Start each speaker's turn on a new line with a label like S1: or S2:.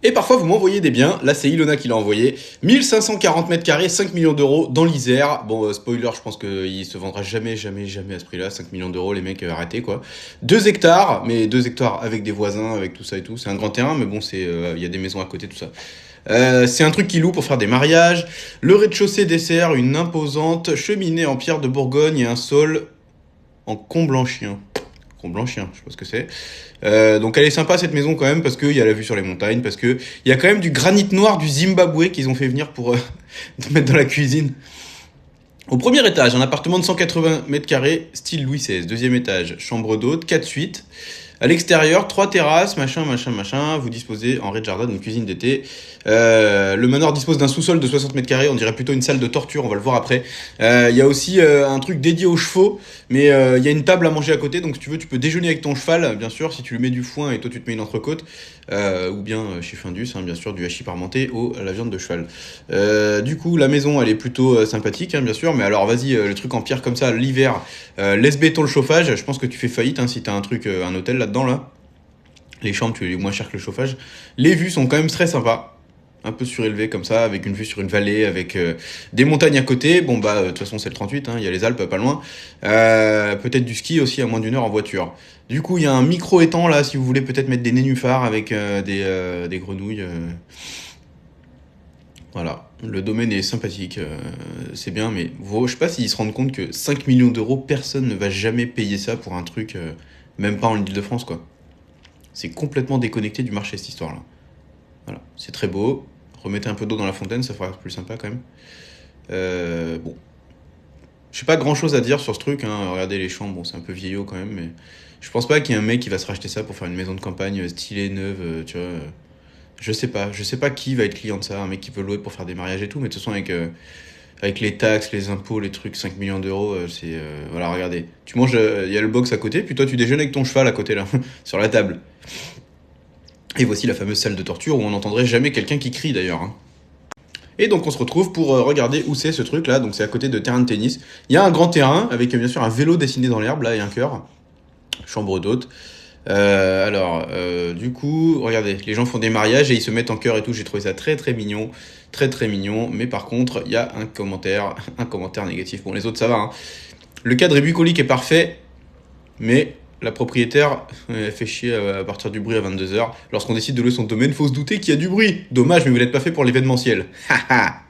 S1: Et parfois, vous m'envoyez des biens. Là, c'est Ilona qui l'a envoyé. 1540 mètres carrés, 5 millions d'euros dans l'Isère. Bon, spoiler, je pense qu'il se vendra jamais à ce prix-là. 5 millions d'euros, les mecs, arrêtez, quoi. 2 hectares, mais 2 hectares avec des voisins, avec tout ça et tout. C'est un grand terrain, mais bon, y a des maisons à côté, tout ça. C'est un truc qu'il loue pour faire des mariages. Le rez-de-chaussée dessert une imposante cheminée en pierre de Bourgogne et un sol en Comblanchien. Comblanchien, je sais pas ce que c'est. Donc elle est sympa cette maison quand même parce qu'il y a la vue sur les montagnes, parce que il y a quand même du granit noir du Zimbabwe qu'ils ont fait venir pour mettre dans la cuisine. Au premier étage, un appartement de 180 mètres carrés, style Louis XVI. Deuxième étage, chambre d'hôte, 4 suites. À l'extérieur, 3 terrasses, machin. Vous disposez en rez-de-jardin d'une cuisine d'été. Le manoir dispose d'un sous-sol de 60 mètres carrés. On dirait plutôt une salle de torture, on va le voir après. Il y a aussi un truc dédié aux chevaux, mais il y a une table à manger à côté. Donc si tu veux, tu peux déjeuner avec ton cheval, bien sûr, si tu lui mets du foin et toi tu te mets une entrecôte. Ou bien chez Findus, hein, bien sûr, du hachis parmenté à la viande de cheval. Du coup, la maison, elle est plutôt sympathique, hein, bien sûr. Mais alors, vas-y, le truc en pierre comme ça, l'hiver, laisse béton le chauffage. Je pense que tu fais faillite hein, si t'as un truc, un hôtel là-dedans, là. Les chambres, tu les moins cher que le chauffage. Les vues sont quand même très sympas. Un peu surélevées comme ça, avec une vue sur une vallée, avec des montagnes à côté. Bon, bah, de toute façon, c'est le 38, hein, il y a les Alpes pas loin. Peut-être du ski aussi à moins d'1 heure en voiture. Du coup, il y a un micro-étang là, si vous voulez peut-être mettre des nénuphars avec des grenouilles. Voilà, le domaine est sympathique, c'est bien, mais je sais pas s'ils se rendent compte que 5 millions d'euros, personne ne va jamais payer ça pour un truc, même pas en Ile-de-France, quoi. C'est complètement déconnecté du marché, cette histoire-là. Voilà, c'est très beau. Remettez un peu d'eau dans la fontaine, ça fera plus sympa quand même. Bon, je sais pas grand-chose à dire sur ce truc, hein. Regardez les chambres, bon, c'est un peu vieillot quand même, mais je pense pas qu'il y ait un mec qui va se racheter ça pour faire une maison de campagne stylée, neuve, tu vois. Je sais pas qui va être client de ça, un mec qui peut louer pour faire des mariages et tout, mais de toute façon avec les taxes, les impôts, les trucs, 5 millions d'euros, voilà, regardez. Tu manges, il y a le box à côté, puis toi tu déjeunes avec ton cheval à côté là, sur la table. Et voici la fameuse salle de torture où on n'entendrait jamais quelqu'un qui crie d'ailleurs, hein. Et donc on se retrouve pour regarder où c'est ce truc là, donc c'est à côté de terrain de tennis. Il y a un grand terrain avec bien sûr un vélo dessiné dans l'herbe là et un cœur. Chambre d'hôte. Du coup, regardez, les gens font des mariages et ils se mettent en chœur et tout. J'ai trouvé ça très très mignon, très très mignon. Mais par contre, il y a un commentaire négatif. Bon, les autres ça va, hein. Le cadre est bucolique et parfait, mais la propriétaire fait chier à partir du bruit à 22 h. Lorsqu'on décide de louer son domaine, faut se douter qu'il y a du bruit. Dommage, mais vous n'êtes pas fait pour l'événementiel. Haha.